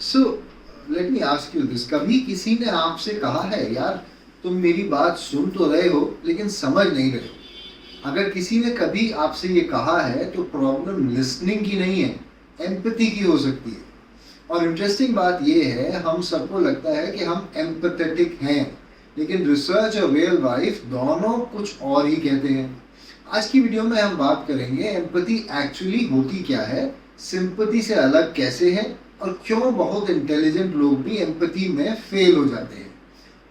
So let me ask you this, कभी किसी ने आपसे कहा है यार तुम मेरी बात सुन तो रहे हो लेकिन समझ नहीं रहे हो? अगर किसी ने कभी आपसे ये कहा है तो प्रॉब्लम लिसनिंग की नहीं है, एम्पैथी की हो सकती है। और इंटरेस्टिंग बात ये है, हम सबको लगता है कि हम एम्पैथेटिक हैं, लेकिन रिसर्च और रियल लाइफ दोनों कुछ और ही कहते हैं। आज की वीडियो में हम बात करेंगे एम्पैथी एक्चुअली होती क्या है, सिंपैथी से अलग कैसे है, और क्यों बहुत इंटेलिजेंट लोग भी एम्पैथी में फेल हो जाते हैं,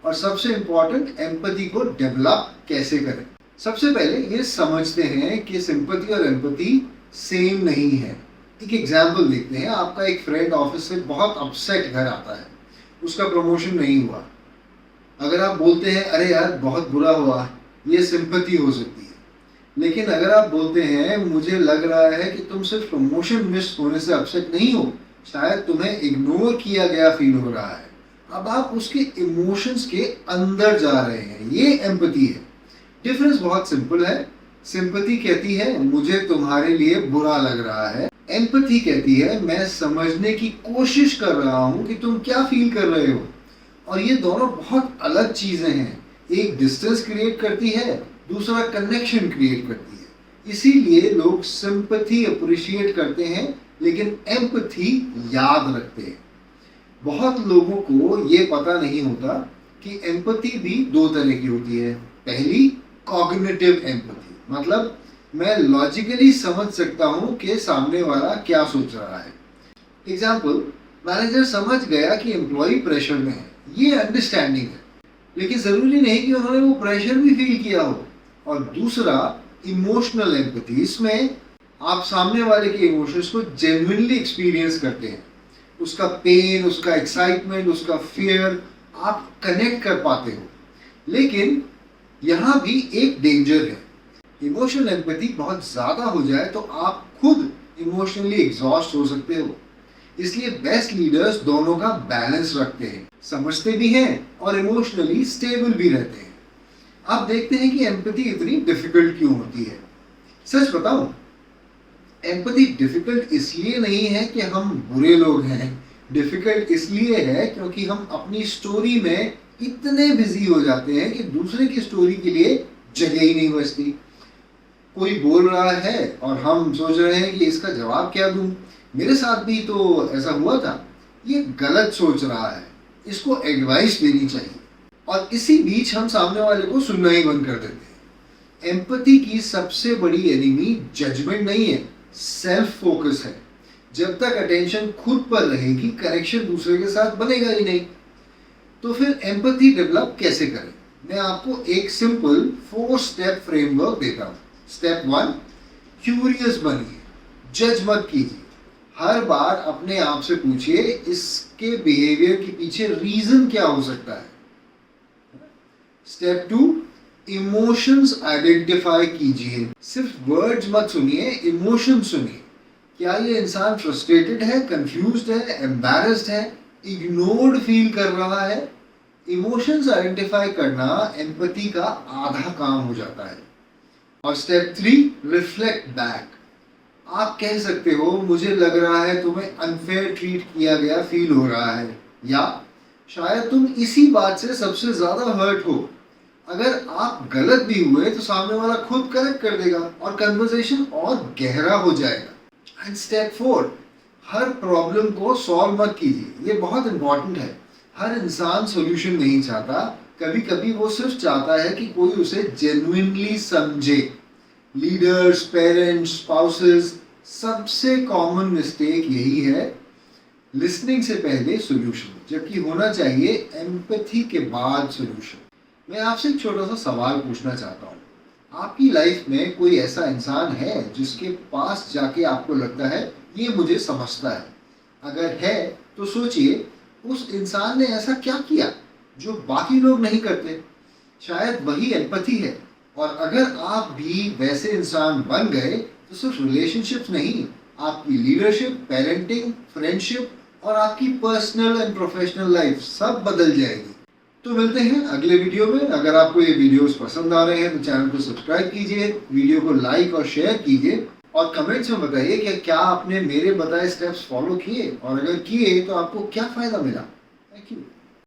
और सबसे इम्पोर्टेंट एम्पैथी को डेवलप कैसे करें। सबसे पहले ये समझते हैं कि सिंपैथी और एम्पैथी सेम नहीं है। एक एग्जाम्पल देखते हैं। आपका एक फ्रेंड ऑफिस से बहुत अपसेट घर आता है, उसका प्रमोशन नहीं हुआ। अगर आप बोलते हैं अरे यार बहुत बुरा हुआ, ये सिंपैथी हो सकती है। लेकिन अगर आप बोलते हैं मुझे लग रहा है कि तुम सिर्फ प्रमोशन मिस होने से अपसेट नहीं हो, शायद तुम्हें इग्नोर किया गया फील हो रहा है, अब आप उसके इमोशंस के अंदर जा रहे हैं, ये एम्पैथी है। डिफरेंस बहुत सिंपल है। सिंपैथी कहती है मुझे तुम्हारे लिए बुरा लग रहा है, एम्पैथी कहती है मैं समझने की कोशिश कर रहा हूं कि तुम क्या फील कर रहे हो। और ये दोनों बहुत अलग चीजें हैं। एक डिस्टेंस क्रिएट करती है, दूसरा कनेक्शन क्रिएट करती है। इसीलिए लोग सिंपैथी अप्रिशिएट करते हैं लेकिन एम्पैथी याद रखते हैं। बहुत लोगों को ये पता नहीं होता कि एम्पैथी भी दो तरह की होती है। पहली कॉग्निटिव एम्पैथी, मतलब मैं लॉजिकली समझ सकता हूं कि सामने वाला क्या सोच रहा है। एग्जाम्पल, मैनेजर समझ गया कि एम्प्लॉय प्रेशर में है, ये अंडरस्टैंडिंग है, लेकिन जरूरी नहीं कि उन्होंने वो प्रेशर भी फील किया हो। और दूसरा इमोशनल एम्पैथी, इसमें आप सामने वाले के इमोशंस को जेन्युइनली एक्सपीरियंस करते हैं। उसका पेन, उसका एक्साइटमेंट, उसका फियर आप कनेक्ट कर पाते हो। लेकिन यहाँ भी एक डेंजर है। इमोशनल एम्पैथी बहुत ज्यादा हो जाए तो आप खुद इमोशनली एग्जॉस्ट हो सकते हो। इसलिए बेस्ट लीडर्स दोनों का बैलेंस रखते हैं, समझते भी हैं और इमोशनली स्टेबल भी रहते हैं। अब देखते हैं कि एम्पैथी इतनी डिफिकल्ट क्यों होती है। सच बताऊं, एम्पैथी डिफिकल्ट इसलिए नहीं है कि हम बुरे लोग हैं, डिफिकल्ट इसलिए है क्योंकि हम अपनी स्टोरी में इतने बिजी हो जाते हैं कि दूसरे की स्टोरी के लिए जगह ही नहीं बचती। कोई बोल रहा है और हम सोच रहे हैं कि इसका जवाब क्या दूं, मेरे साथ भी तो ऐसा हुआ था। ये गलत सोच रहा है, इसको एडवाइस देनी चाहिए, और इसी बीच हम सामने वाले को सुनना ही बंद कर देते हैं। एम्पैथी की सबसे बड़ी एनिमी जजमेंट नहीं है, सेल्फ फोकस है। जब तक अटेंशन खुद पर रहेगी, कनेक्शन दूसरे के साथ बनेगा ही नहीं। तो फिर एम्पैथी डेवलप कैसे करें? मैं आपको एक सिंपल 4 स्टेप फ्रेमवर्क देता हूं। स्टेप 1, क्यूरियस बनिए, जज मत कीजिए। हर बार अपने आप से पूछिए इसके बिहेवियर के पीछे रीजन क्या हो सकता है। स्टेप 2, इमोशंस आइडेंटिफाई कीजिए। सिर्फ वर्ड्स मत सुनिए, इमोशन सुनिए। क्या ये इंसान फ्रस्ट्रेटेड है, कंफ्यूज्ड है, एम्बैरेस्ड है, इग्नोर्ड फील कर रहा है? इमोशंस आइडेंटिफाई करना एम्पैथी का आधा काम हो जाता है। और स्टेप 3, रिफ्लेक्ट बैक। आप कह सकते हो मुझे लग रहा है तुम्हें अनफेयर ट्रीट किया गया फील हो रहा है, या शायद तुम इसी बात से सबसे ज्यादा हर्ट हो। अगर आप गलत भी हुए तो सामने वाला खुद करेक्ट कर देगा और कन्वर्सेशन और गहरा हो जाएगा। एंड स्टेप 4, हर प्रॉब्लम को सॉल्व मत कीजिए। ये बहुत इंपॉर्टेंट है। हर इंसान सॉल्यूशन नहीं चाहता, कभी कभी वो सिर्फ चाहता है कि कोई उसे जेन्युइनली समझे। लीडर्स, पेरेंट्स, स्पाउसेस, सबसे कॉमन मिस्टेक यही है, लिसनिंग से पहले सॉल्यूशन, जबकि होना चाहिए एम्पैथी के बाद सॉल्यूशन। मैं आपसे एक छोटा सा सवाल पूछना चाहता हूँ। आपकी लाइफ में कोई ऐसा इंसान है जिसके पास जाके आपको लगता है ये मुझे समझता है? अगर है तो सोचिए उस इंसान ने ऐसा क्या किया जो बाकी लोग नहीं करते। शायद वही एम्पैथी है। और अगर आप भी वैसे इंसान बन गए तो सिर्फ रिलेशनशिप्स नहीं, आपकी लीडरशिप, पेरेंटिंग, फ्रेंडशिप और आपकी पर्सनल एंड प्रोफेशनल लाइफ सब बदल जाएगी। तो मिलते हैं अगले वीडियो में। अगर आपको ये वीडियोस पसंद आ रहे हैं तो चैनल को सब्सक्राइब कीजिए, वीडियो को लाइक और शेयर कीजिए, और कमेंट्स में बताइए कि क्या आपने मेरे बताए स्टेप्स फॉलो किए, और अगर किए तो आपको क्या फ़ायदा मिला। Thank you.